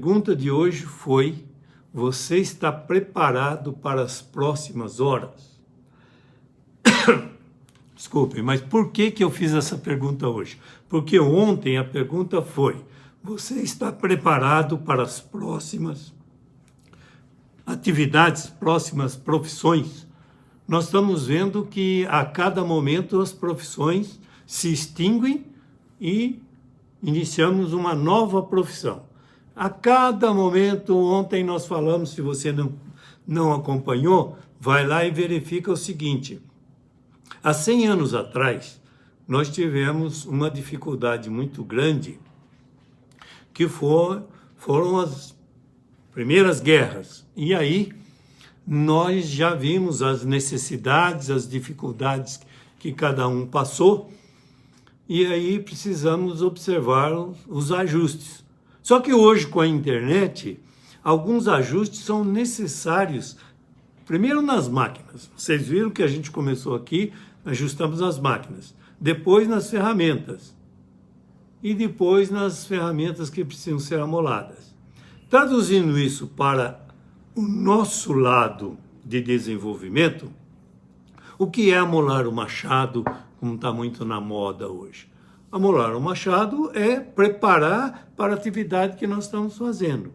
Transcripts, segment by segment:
A pergunta de hoje foi: você está preparado para as próximas horas? Desculpem, mas por que eu fiz essa pergunta hoje? Porque ontem a pergunta foi: você está preparado para as próximas atividades, próximas profissões? Nós estamos vendo que a cada momento as profissões se extinguem e iniciamos uma nova profissão. A cada momento, ontem nós falamos, se você não acompanhou, vai lá e verifica o seguinte: há 100 anos atrás, nós tivemos uma dificuldade muito grande, que foram as primeiras guerras. E aí, nós já vimos as necessidades, as dificuldades que cada um passou, e aí precisamos observar os ajustes. Só que hoje, com a internet, alguns ajustes são necessários, primeiro nas máquinas. Vocês viram que a gente começou aqui, ajustamos as máquinas. Depois nas ferramentas. E depois nas ferramentas que precisam ser amoladas. Traduzindo isso para o nosso lado de desenvolvimento, o que é amolar o machado, como está muito na moda hoje? Amolar o machado é preparar para a atividade que nós estamos fazendo.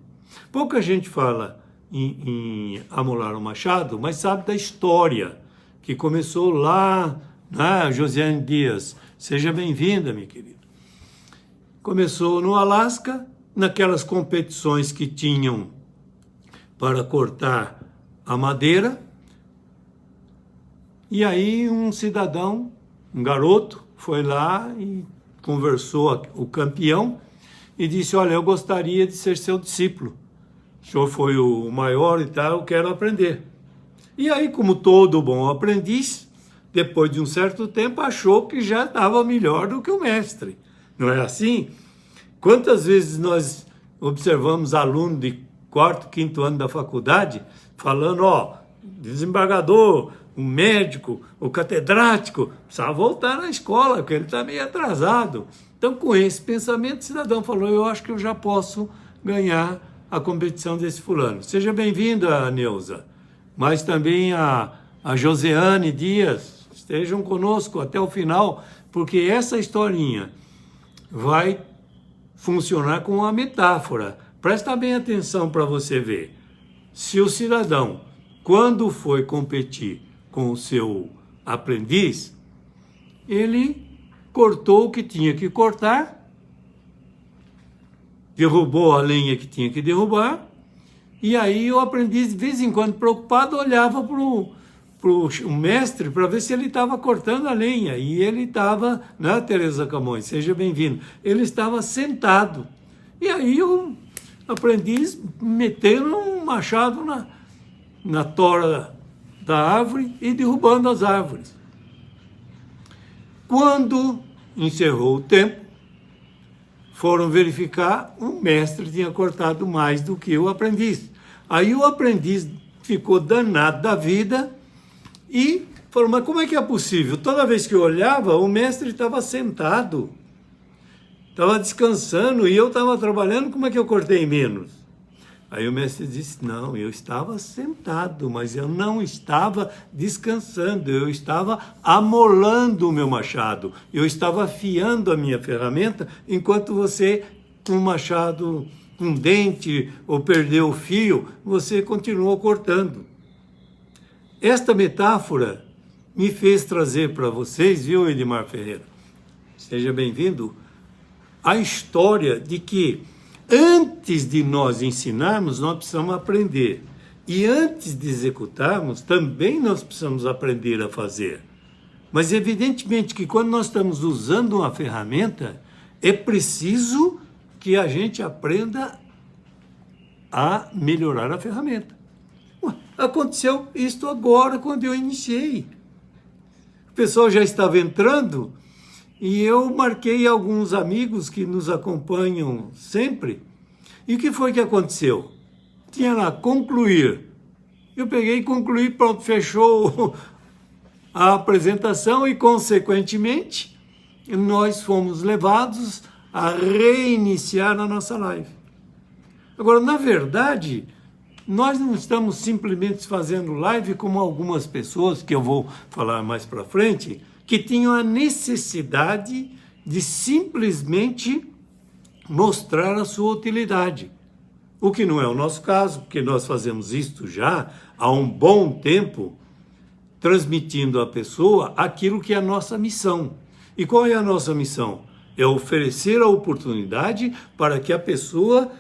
Pouca gente fala em amolar o machado, mas sabe da história, que começou lá, Josiane Dias. Seja bem-vinda, minha querida. Começou no Alasca, naquelas competições que tinham para cortar a madeira, e aí um cidadão, um garoto, foi lá e conversou o campeão e disse: olha, eu gostaria de ser seu discípulo. O senhor foi o maior e tal, eu quero aprender. E aí, como todo bom aprendiz, depois de um certo tempo, achou que já estava melhor do que o mestre. Não é assim? Quantas vezes nós observamos alunos de 4º, 5º ano da faculdade falando: desembargador, o médico, o catedrático, precisava voltar na escola, porque ele está meio atrasado. Então, com esse pensamento, o cidadão falou: eu acho que eu já posso ganhar a competição desse fulano. Seja bem-vinda, Neuza. Mas também a Joseane Dias, estejam conosco até o final, porque essa historinha vai funcionar como uma metáfora. Presta bem atenção para você ver. Se o cidadão, quando foi competir com o seu aprendiz, ele cortou o que tinha que cortar, derrubou a lenha que tinha que derrubar, e aí o aprendiz, de vez em quando, preocupado, olhava para o mestre para ver se ele estava cortando a lenha. E ele estava, né, Tereza Camões? Seja bem-vindo. Ele estava sentado. E aí o aprendiz meteu um machado na tora da árvore e derrubando as árvores. Quando encerrou o tempo, foram verificar, o mestre tinha cortado mais do que o aprendiz. Aí o aprendiz ficou danado da vida e falou: mas como é que é possível? Toda vez que eu olhava, o mestre estava sentado, estava descansando e eu estava trabalhando, como é que eu cortei menos? Aí o mestre disse: não, eu estava sentado, mas eu não estava descansando, eu estava amolando o meu machado, eu estava afiando a minha ferramenta, enquanto você, com o machado com dente ou perdeu o fio, você continuou cortando. Esta metáfora me fez trazer para vocês, viu, Edmar Ferreira? Seja bem-vindo. A história de que antes de nós ensinarmos, nós precisamos aprender. E antes de executarmos, também nós precisamos aprender a fazer. Mas evidentemente que quando nós estamos usando uma ferramenta, é preciso que a gente aprenda a melhorar a ferramenta. Aconteceu isto agora, quando eu iniciei. O pessoal já estava entrando e eu marquei alguns amigos que nos acompanham sempre. E o que foi que aconteceu? Tinha lá, concluir. Eu peguei e concluí, pronto, fechou a apresentação e, consequentemente, nós fomos levados a reiniciar a nossa live. Agora, na verdade, nós não estamos simplesmente fazendo live como algumas pessoas, que eu vou falar mais para frente, que tinham a necessidade de simplesmente mostrar a sua utilidade. O que não é o nosso caso, porque nós fazemos isto já há um bom tempo, transmitindo à pessoa aquilo que é a nossa missão. E qual é a nossa missão? É oferecer a oportunidade para que a pessoa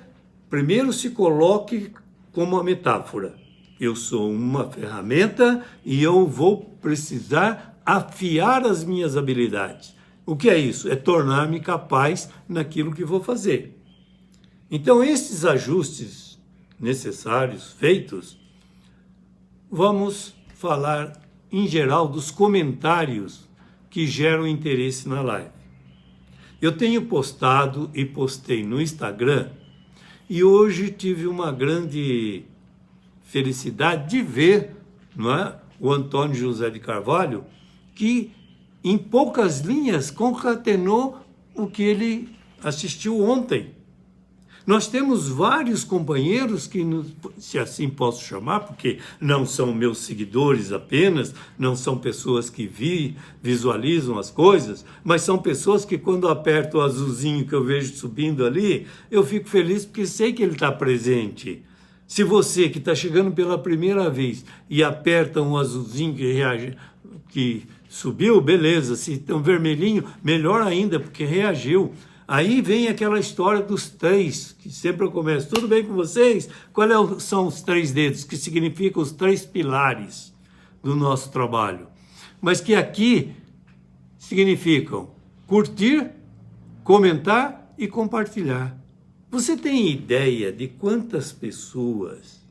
primeiro se coloque como uma metáfora. Eu sou uma ferramenta e eu vou precisar afiar as minhas habilidades. O que é isso? É tornar-me capaz naquilo que vou fazer. Então, esses ajustes necessários, feitos, vamos falar, em geral, dos comentários que geram interesse na live. Eu tenho postado e postei no Instagram, e hoje tive uma grande felicidade de ver, não é, o Antônio José de Carvalho, que em poucas linhas concatenou o que ele assistiu ontem. Nós temos vários companheiros que, se assim posso chamar, porque não são meus seguidores apenas, não são pessoas que visualizam as coisas, mas são pessoas que quando aperto o azulzinho que eu vejo subindo ali, eu fico feliz porque sei que ele está presente. Se você que está chegando pela primeira vez e aperta um azulzinho que subiu, beleza. Se tem um vermelhinho, melhor ainda, porque reagiu. Aí vem aquela história dos três, que sempre eu começo. Tudo bem com vocês? Quais são os 3 dedos, que significam os 3 pilares do nosso trabalho? Mas que aqui significam curtir, comentar e compartilhar. Você tem ideia de quantas pessoas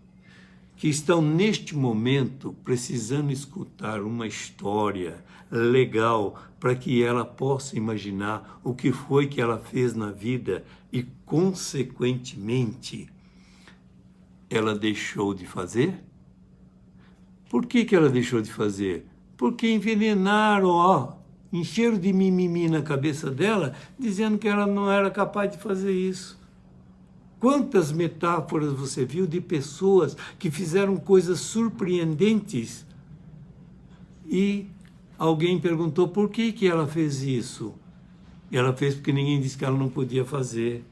que estão neste momento precisando escutar uma história legal para que ela possa imaginar o que foi que ela fez na vida e, consequentemente, ela deixou de fazer? Por que ela deixou de fazer? Porque envenenaram, encheram de mimimi na cabeça dela, dizendo que ela não era capaz de fazer isso. Quantas metáforas você viu de pessoas que fizeram coisas surpreendentes e alguém perguntou por que ela fez isso? E ela fez porque ninguém disse que ela não podia fazer.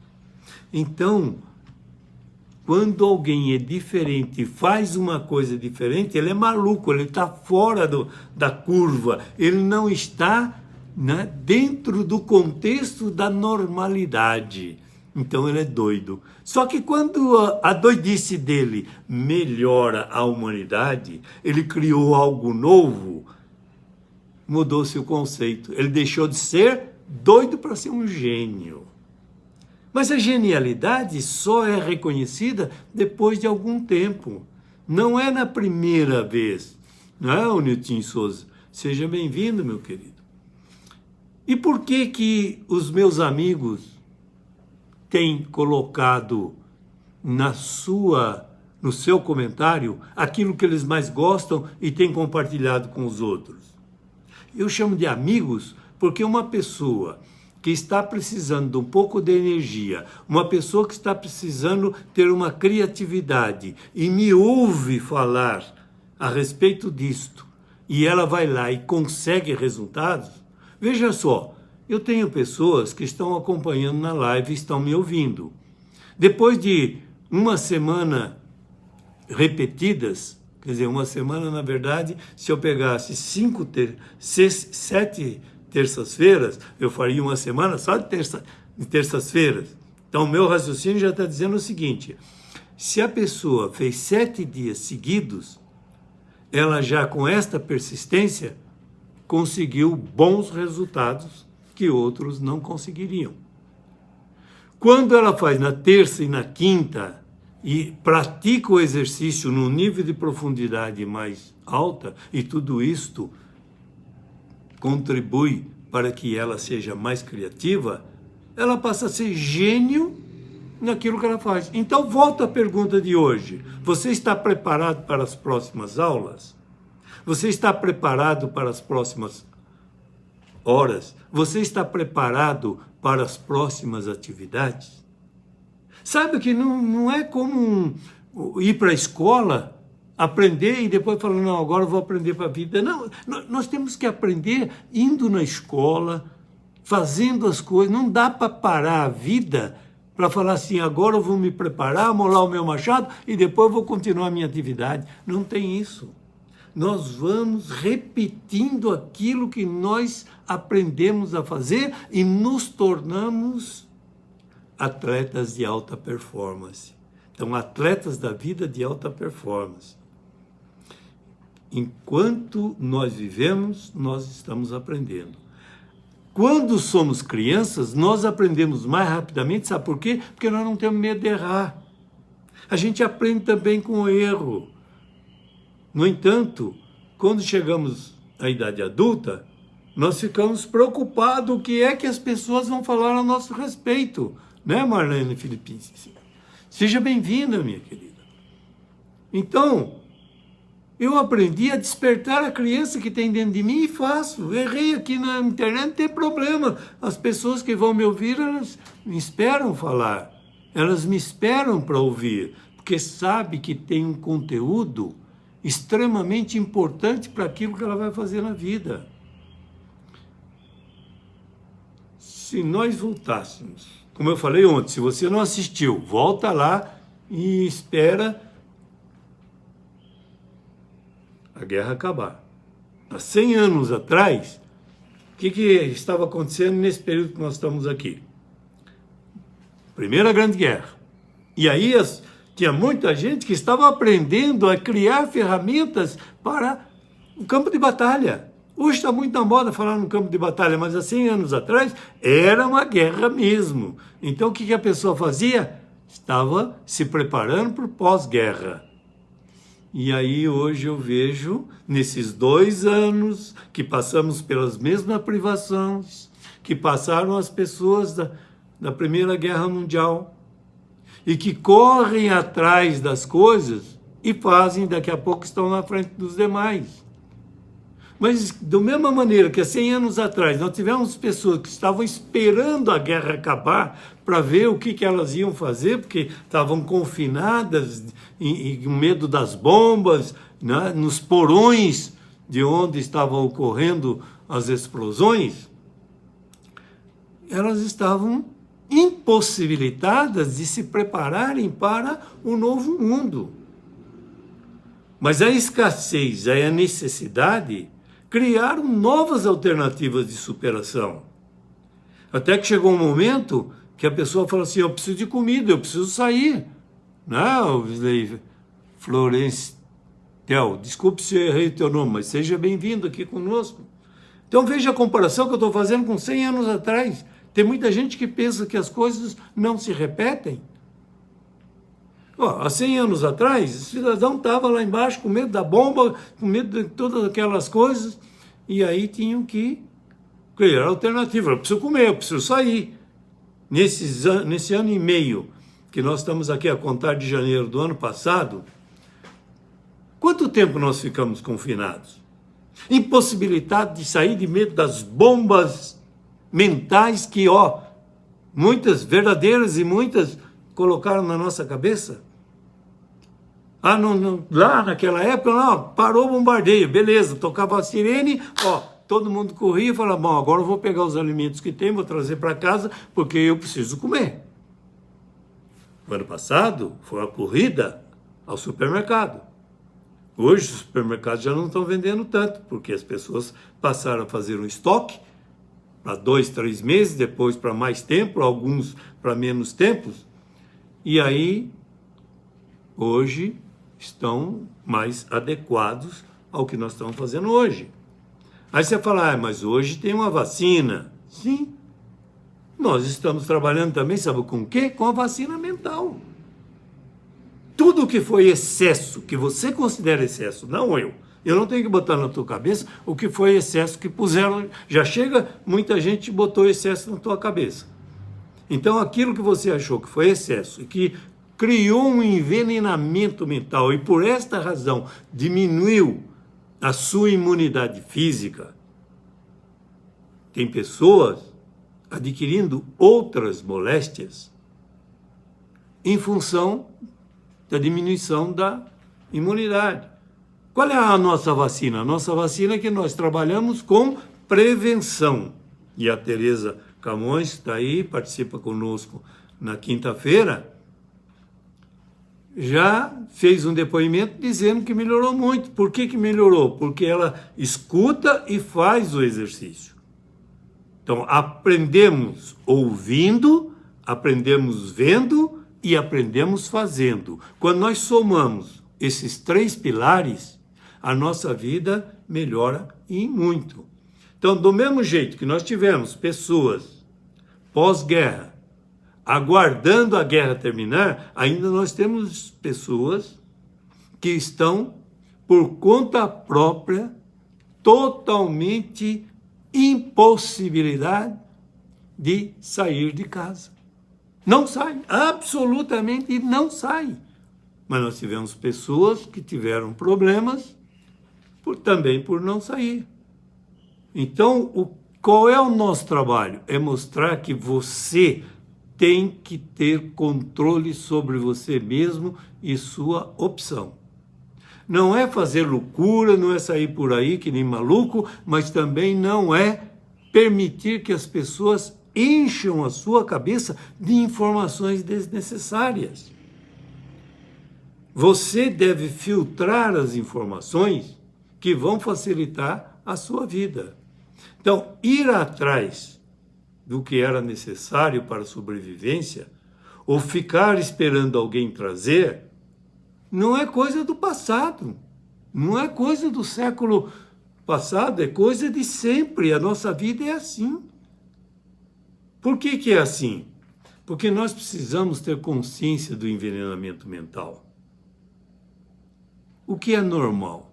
Então, quando alguém é diferente e faz uma coisa diferente, ele é maluco, ele está fora da curva, ele não está, né, dentro do contexto da normalidade. Então ele é doido. Só que quando a doidice dele melhora a humanidade, ele criou algo novo, mudou-se o conceito. Ele deixou de ser doido para ser um gênio. Mas a genialidade só é reconhecida depois de algum tempo. Não é na primeira vez. Não é, o Nilton Souza? Seja bem-vindo, meu querido. E por que os meus amigos tem colocado no seu comentário aquilo que eles mais gostam e tem compartilhado com os outros? Eu chamo de amigos porque uma pessoa que está precisando de um pouco de energia, uma pessoa que está precisando ter uma criatividade e me ouve falar a respeito disto, e ela vai lá e consegue resultados, veja só, eu tenho pessoas que estão acompanhando na live e estão me ouvindo. Depois de uma semana repetidas, quer dizer, uma semana, na verdade, se eu pegasse 7 terças-feiras, eu faria uma semana só de terças-feiras. Então, o meu raciocínio já está dizendo o seguinte: se a pessoa fez 7 dias seguidos, ela já com esta persistência conseguiu bons resultados que outros não conseguiriam. Quando ela faz na terça e na quinta e pratica o exercício num nível de profundidade mais alta, e tudo isto contribui para que ela seja mais criativa, ela passa a ser gênio naquilo que ela faz. Então, volta à pergunta de hoje. Você está preparado para as próximas aulas? Você está preparado para as próximas horas? Você está preparado para as próximas atividades? Sabe que não é como ir para a escola, aprender e depois falar, não, agora eu vou aprender para a vida. Não, nós temos que aprender indo na escola, fazendo as coisas. Não dá para parar a vida para falar assim, agora eu vou me preparar, molar o meu machado e depois eu vou continuar a minha atividade. Não tem isso. Nós vamos repetindo aquilo que nós aprendemos a fazer e nos tornamos atletas de alta performance. Então, atletas da vida de alta performance. Enquanto nós vivemos, nós estamos aprendendo. Quando somos crianças, nós aprendemos mais rapidamente, sabe por quê? Porque nós não temos medo de errar. A gente aprende também com o erro. No entanto, quando chegamos à idade adulta, nós ficamos preocupados o que é que as pessoas vão falar a nosso respeito. Né, Marlene Filipinho? Seja bem-vinda, minha querida. Então, eu aprendi a despertar a criança que tem dentro de mim e faço. Errei aqui na internet, não tem problema. As pessoas que vão me ouvir, elas me esperam falar. Elas me esperam para ouvir, porque sabe que tem um conteúdo extremamente importante para aquilo que ela vai fazer na vida. Se nós voltássemos, como eu falei ontem, se você não assistiu, volta lá e espera a guerra acabar. Há 100 anos atrás, o que estava acontecendo nesse período que nós estamos aqui? Primeira Grande Guerra. E aí tinha muita gente que estava aprendendo a criar ferramentas para o campo de batalha. Hoje está muito na moda falar no campo de batalha, mas há 100 anos atrás era uma guerra mesmo. Então o que a pessoa fazia? Estava se preparando para o pós-guerra. E aí hoje eu vejo, nesses 2 anos que passamos pelas mesmas privações, que passaram as pessoas da Primeira Guerra Mundial, e que correm atrás das coisas e fazem, daqui a pouco estão na frente dos demais. Mas, da mesma maneira que há 100 anos atrás nós tivemos pessoas que estavam esperando a guerra acabar para ver o que elas iam fazer, porque estavam confinadas e com medo das bombas, né, nos porões de onde estavam ocorrendo as explosões, elas estavam impossibilitadas de se prepararem para o novo mundo. Mas a escassez, a necessidade criaram novas alternativas de superação. Até que chegou um momento que a pessoa falou assim, eu preciso de comida, eu preciso sair. Não, Florence Tel, desculpe se eu errei o teu nome, mas seja bem-vindo aqui conosco. Então veja a comparação que eu estou fazendo com 100 anos atrás. Tem muita gente que pensa que as coisas não se repetem. Há 100 anos atrás, o cidadão estava lá embaixo com medo da bomba, com medo de todas aquelas coisas, e aí tinham que criar alternativa. Eu preciso comer, eu preciso sair. Nesse ano e meio que nós estamos aqui a contar de janeiro do ano passado, quanto tempo nós ficamos confinados? Impossibilidade de sair de medo das bombas mentais que, muitas verdadeiras e muitas colocaram na nossa cabeça. Lá naquela época, parou o bombardeio, beleza, tocava a sirene, todo mundo corria e falava, bom, agora eu vou pegar os alimentos que tem, vou trazer para casa, porque eu preciso comer. No ano passado, foi a corrida ao supermercado. Hoje os supermercados já não estão vendendo tanto, porque as pessoas passaram a fazer um estoque para 2, 3 meses, depois para mais tempo, alguns para menos tempos, e aí, hoje, estão mais adequados ao que nós estamos fazendo hoje. Aí você fala, mas hoje tem uma vacina. Sim, nós estamos trabalhando também, sabe com o quê? Com a vacina mental. Tudo que foi excesso, que você considera excesso, não eu não tenho que botar na tua cabeça o que foi excesso que puseram, já chega, muita gente botou excesso na tua cabeça. Então aquilo que você achou que foi excesso e que criou um envenenamento mental e por esta razão diminuiu a sua imunidade física, tem pessoas adquirindo outras moléstias em função da diminuição da imunidade. Qual é a nossa vacina? A nossa vacina é que nós trabalhamos com prevenção. E a Tereza Camões está aí, participa conosco na quinta-feira, já fez um depoimento dizendo que melhorou muito. Por que melhorou? Porque ela escuta e faz o exercício. Então, aprendemos ouvindo, aprendemos vendo e aprendemos fazendo. Quando nós somamos esses 3 pilares, a nossa vida melhora e muito. Então, do mesmo jeito que nós tivemos pessoas pós-guerra, aguardando a guerra terminar, ainda nós temos pessoas que estão, por conta própria, totalmente impossibilidade de sair de casa. Não sai, absolutamente não sai. Mas nós tivemos pessoas que tiveram problemas também por não sair. Então, qual é o nosso trabalho? É mostrar que você tem que ter controle sobre você mesmo e sua opção. Não é fazer loucura, não é sair por aí que nem maluco, mas também não é permitir que as pessoas encham a sua cabeça de informações desnecessárias. Você deve filtrar as informações que vão facilitar a sua vida. Então, ir atrás do que era necessário para a sobrevivência, ou ficar esperando alguém trazer, não é coisa do passado, não é coisa do século passado, é coisa de sempre. A nossa vida é assim. Por que é assim? Porque nós precisamos ter consciência do envenenamento mental. O que é normal?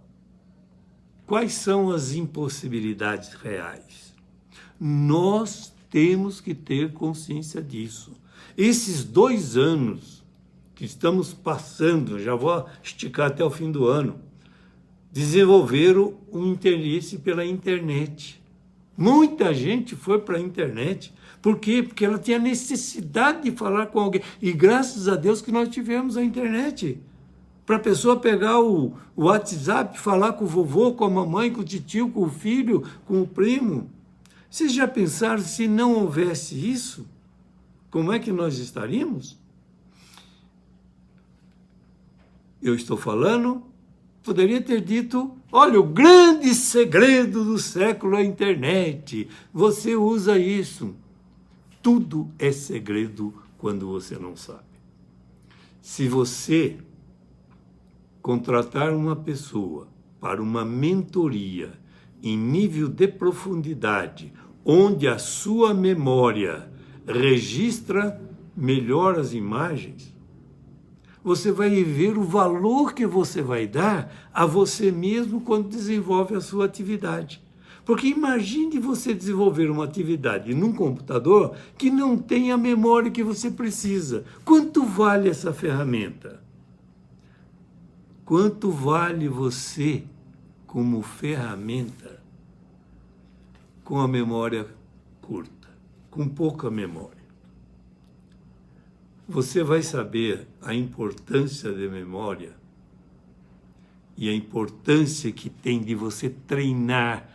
Quais são as impossibilidades reais? Nós temos que ter consciência disso. Esses 2 anos que estamos passando, já vou esticar até o fim do ano, desenvolveram um interesse pela internet. Muita gente foi para a internet. Por quê? Porque ela tinha necessidade de falar com alguém. E graças a Deus que nós tivemos a internet. Para a pessoa pegar o WhatsApp, falar com o vovô, com a mamãe, com o tio, com o filho, com o primo. Vocês já pensaram, se não houvesse isso, como é que nós estaríamos? Eu estou falando, poderia ter dito, olha, o grande segredo do século é a internet. Você usa isso. Tudo é segredo quando você não sabe. Se você contratar uma pessoa para uma mentoria em nível de profundidade, onde a sua memória registra melhor as imagens, você vai ver o valor que você vai dar a você mesmo quando desenvolve a sua atividade. Porque imagine você desenvolver uma atividade num computador que não tem a memória que você precisa. Quanto vale essa ferramenta? Quanto vale você como ferramenta com a memória curta, com pouca memória? Você vai saber a importância da memória e a importância que tem de você treinar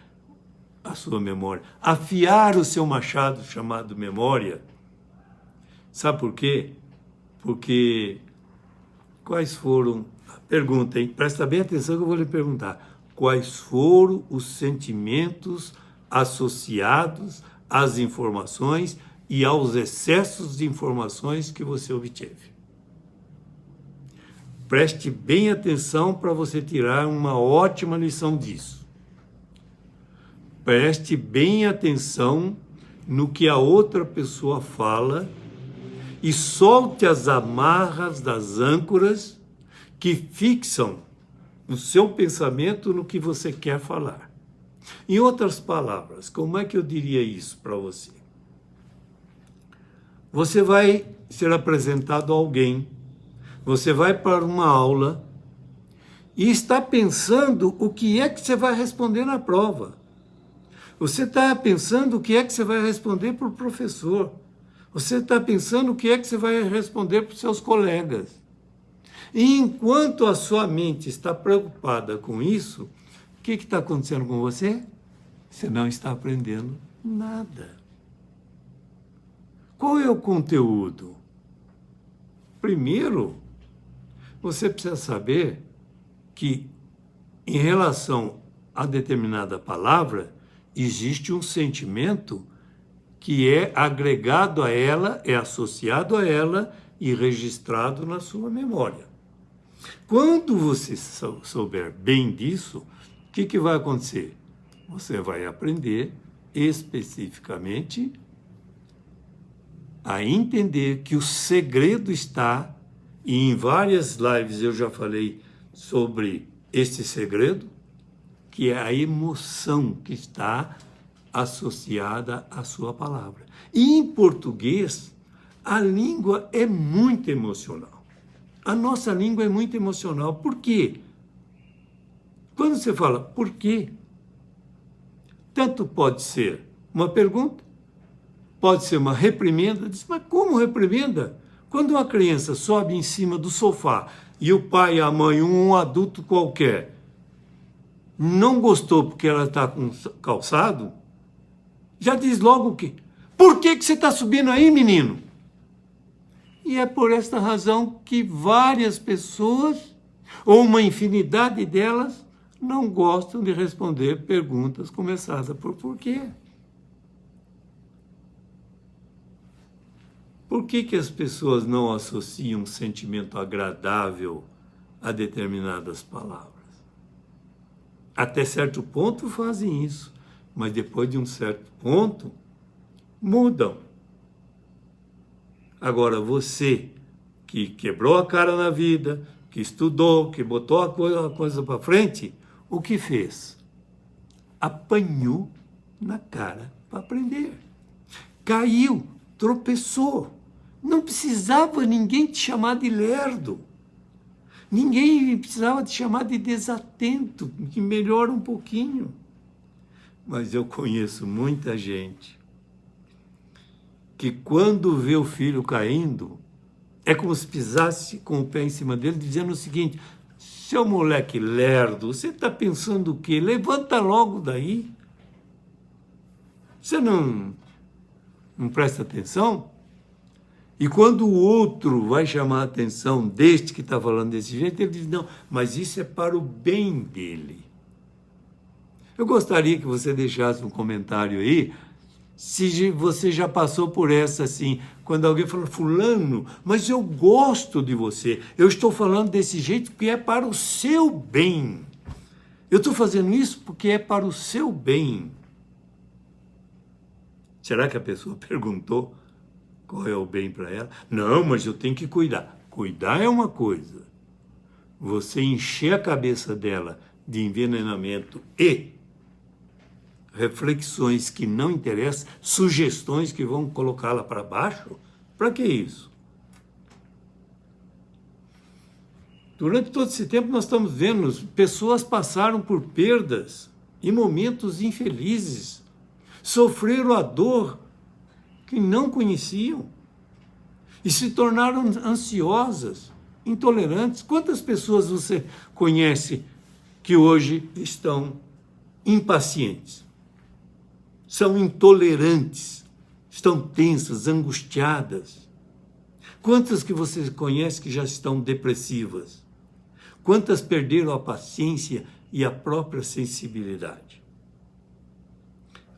a sua memória, afiar o seu machado chamado memória. Sabe por quê? Porque quais foram... Pergunta, hein? Presta bem atenção que eu vou lhe perguntar. Quais foram os sentimentos associados às informações e aos excessos de informações que você obteve? Preste bem atenção para você tirar uma ótima lição disso. Preste bem atenção no que a outra pessoa fala e solte as amarras das âncoras que fixam o seu pensamento no que você quer falar. Em outras palavras, como é que eu diria isso para você? Você vai ser apresentado a alguém, você vai para uma aula e está pensando o que é que você vai responder na prova. Você está pensando o que é que você vai responder para o professor. Você está pensando o que é que você vai responder para os seus colegas. E enquanto a sua mente está preocupada com isso, o que está acontecendo com você? Você não está aprendendo nada. Qual é o conteúdo? Primeiro, você precisa saber que, em relação a determinada palavra, existe um sentimento que é agregado a ela, é associado a ela e registrado na sua memória. Quando você souber bem disso, o que vai acontecer? Você vai aprender especificamente a entender que o segredo está, e em várias lives eu já falei sobre esse segredo, que é a emoção que está associada à sua palavra. E em português, a língua é muito emocional. A nossa língua é muito emocional. Por quê? Quando você fala por quê, tanto pode ser uma pergunta, pode ser uma reprimenda. Diz, mas como reprimenda? Quando uma criança sobe em cima do sofá e o pai, a mãe, um adulto qualquer, não gostou porque ela está com calçado, já diz logo o quê? Por que você está subindo aí, menino? E é por esta razão que várias pessoas, ou uma infinidade delas, não gostam de responder perguntas começadas por porquê. Por que as pessoas não associam um sentimento agradável a determinadas palavras? Até certo ponto fazem isso, mas depois de um certo ponto, mudam. Agora, você que quebrou a cara na vida, que estudou, que botou a coisa para frente, o que fez? Apanhou na cara para aprender. Caiu, tropeçou. Não precisava ninguém te chamar de lerdo. Ninguém precisava te chamar de desatento, que melhora um pouquinho. Mas eu conheço muita gente que quando vê o filho caindo, é como se pisasse com o pé em cima dele, dizendo o seguinte: seu moleque lerdo, você está pensando o quê? Levanta logo daí. Você não presta atenção? E quando o outro vai chamar a atenção deste que está falando desse jeito, ele diz, não, mas isso é para o bem dele. Eu gostaria que você deixasse um comentário aí, se você já passou por essa assim, quando alguém fala, fulano, mas eu gosto de você, eu estou falando desse jeito porque é para o seu bem. Eu estou fazendo isso porque é para o seu bem. Será que a pessoa perguntou qual é o bem para ela? Não, mas eu tenho que cuidar. Cuidar é uma coisa. Você encher a cabeça dela de envenenamento e reflexões que não interessam, sugestões que vão colocá-la para baixo, para que isso? Durante todo esse tempo nós estamos vendo, pessoas passaram por perdas e momentos infelizes, sofreram a dor que não conheciam e se tornaram ansiosas, intolerantes. Quantas pessoas você conhece que hoje estão impacientes? São intolerantes, estão tensas, angustiadas. Quantas que você conhece que já estão depressivas? Quantas perderam a paciência e a própria sensibilidade?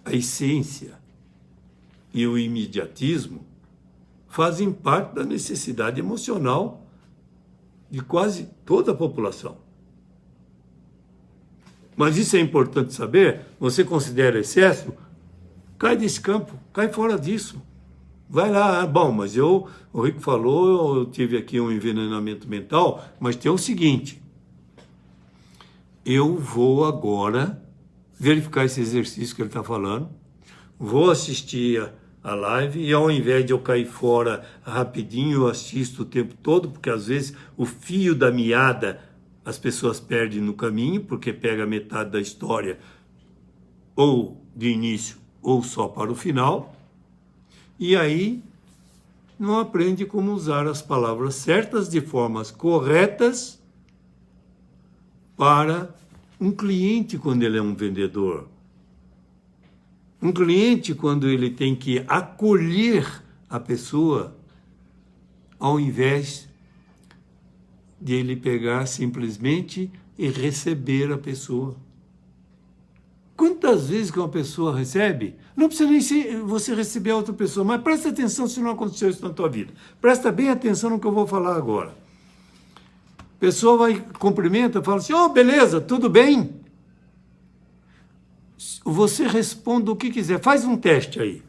A essência e o imediatismo fazem parte da necessidade emocional de quase toda a população. Mas isso é importante saber, você considera excesso? Cai desse campo, cai fora disso. Vai lá, bom, mas o Rico falou, eu tive aqui um envenenamento mental, mas tem o seguinte, eu vou agora verificar esse exercício que ele está falando, vou assistir a live e ao invés de eu cair fora rapidinho, eu assisto o tempo todo, porque às vezes o fio da meada as pessoas perdem no caminho, porque pega metade da história ou de início ou só para o final. E aí não aprende como usar as palavras certas de formas corretas para um cliente quando ele é um vendedor. Um cliente quando ele tem que acolher a pessoa, ao invés de ele pegar simplesmente e receber a pessoa. Quantas vezes que uma pessoa recebe, não precisa nem ser você receber a outra pessoa, mas presta atenção se não aconteceu isso na tua vida. Presta bem atenção no que eu vou falar agora. A pessoa vai, cumprimenta, fala assim, oh, beleza, tudo bem? Você responde o que quiser, faz um teste aí.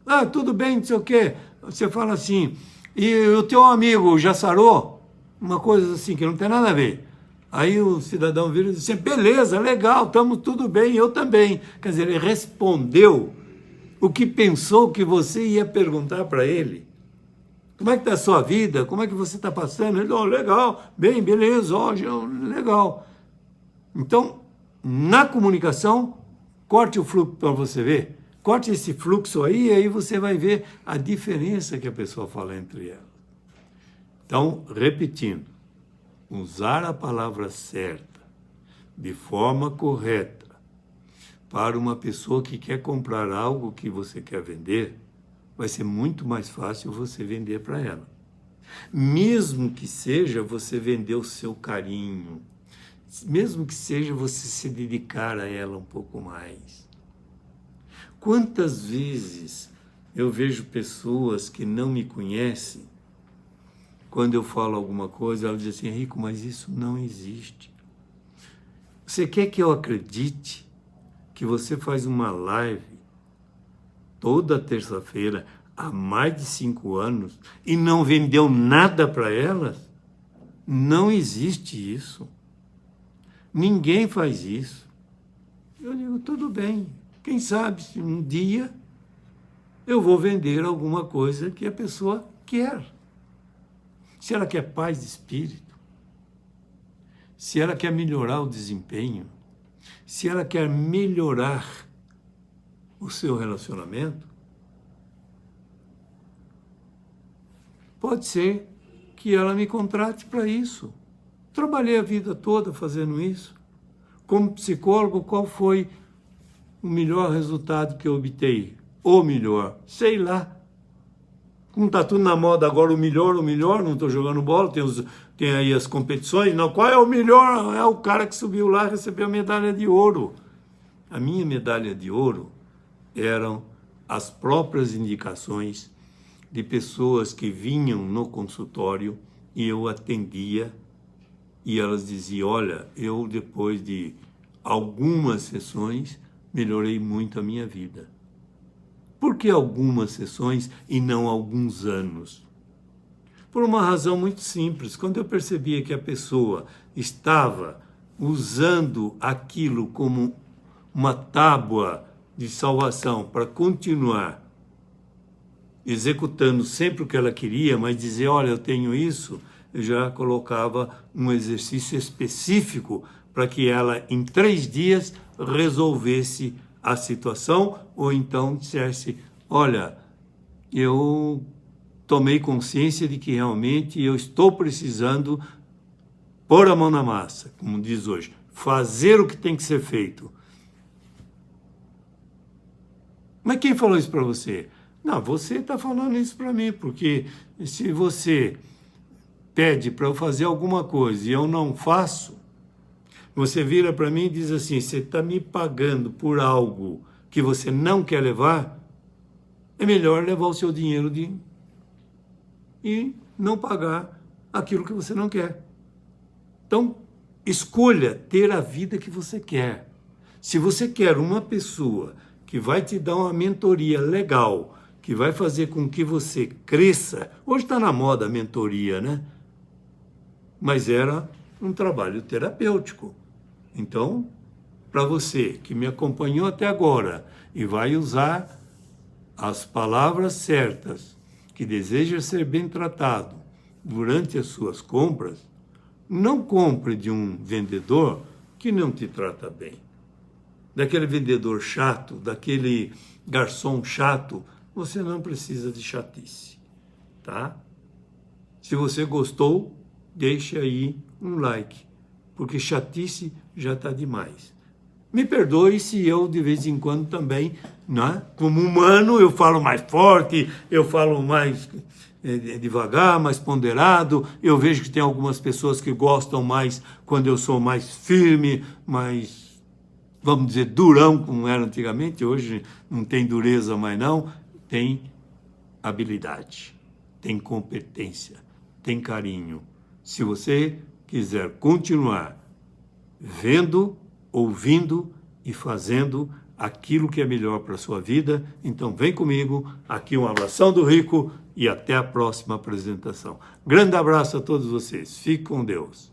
Ah, tudo bem, não sei o quê. Você fala assim, e o teu amigo já sarou? Uma coisa assim, que não tem nada a ver. Aí o cidadão vira e diz assim, beleza, legal, estamos tudo bem, eu também. Quer dizer, ele respondeu o que pensou que você ia perguntar para ele. Como é que está a sua vida? Como é que você está passando? Ele, oh, legal, bem, beleza, ó, legal. Então, na comunicação, corte o fluxo para você ver. Corte esse fluxo aí, e aí você vai ver a diferença que a pessoa fala entre elas. Então, repetindo, usar a palavra certa, de forma correta, para uma pessoa que quer comprar algo que você quer vender, vai ser muito mais fácil você vender para ela. Mesmo que seja você vender o seu carinho, mesmo que seja você se dedicar a ela um pouco mais. Quantas vezes eu vejo pessoas que não me conhecem, quando eu falo alguma coisa, ela diz assim, Henrico, mas isso não existe. Você quer que eu acredite que você faz uma live toda terça-feira há mais de 5 anos e não vendeu nada para elas? Não existe isso. Ninguém faz isso. Eu digo, tudo bem. Quem sabe se um dia eu vou vender alguma coisa que a pessoa quer. Se ela quer paz de espírito, se ela quer melhorar o desempenho, se ela quer melhorar o seu relacionamento, pode ser que ela me contrate para isso. Trabalhei a vida toda fazendo isso. Como psicólogo, qual foi o melhor resultado que eu obtei? Ou melhor, sei lá. Como está tudo na moda agora, o melhor, não estou jogando bola, tem aí as competições, não, qual é o melhor? É o cara que subiu lá e recebeu a medalha de ouro. A minha medalha de ouro eram as próprias indicações de pessoas que vinham no consultório e eu atendia e elas diziam, olha, eu depois de algumas sessões melhorei muito a minha vida. Por que algumas sessões e não alguns anos? Por uma razão muito simples. Quando eu percebia que a pessoa estava usando aquilo como uma tábua de salvação para continuar executando sempre o que ela queria, mas dizer, olha, eu tenho isso, eu já colocava um exercício específico para que ela, em 3 dias, resolvesse a situação, ou então dissesse, olha, eu tomei consciência de que realmente eu estou precisando pôr a mão na massa, como diz hoje, fazer o que tem que ser feito. Mas quem falou isso para você? Não, você está falando isso para mim, porque se você pede para eu fazer alguma coisa e eu não faço, você vira para mim e diz assim, você está me pagando por algo que você não quer levar, é melhor levar o seu dinheiro e não pagar aquilo que você não quer. Então, escolha ter a vida que você quer. Se você quer uma pessoa que vai te dar uma mentoria legal, que vai fazer com que você cresça, hoje está na moda a mentoria, né? Mas era um trabalho terapêutico. Então, para você que me acompanhou até agora e vai usar as palavras certas, que deseja ser bem tratado durante as suas compras, não compre de um vendedor que não te trata bem. Daquele vendedor chato, daquele garçom chato, você não precisa de chatice. tá? Se você gostou, deixe aí um like, porque chatice já está demais. Me perdoe se eu, de vez em quando, também, né, como humano, eu falo mais forte, eu falo mais devagar, mais ponderado. Eu vejo que tem algumas pessoas que gostam mais quando eu sou mais firme, mais, vamos dizer, durão, como era antigamente. Hoje não tem dureza mais não, tem habilidade, tem competência, tem carinho. Se você quiser continuar vendo, ouvindo e fazendo aquilo que é melhor para a sua vida, então vem comigo, aqui um abração do Rico e até a próxima apresentação. Grande abraço a todos vocês, fique com Deus.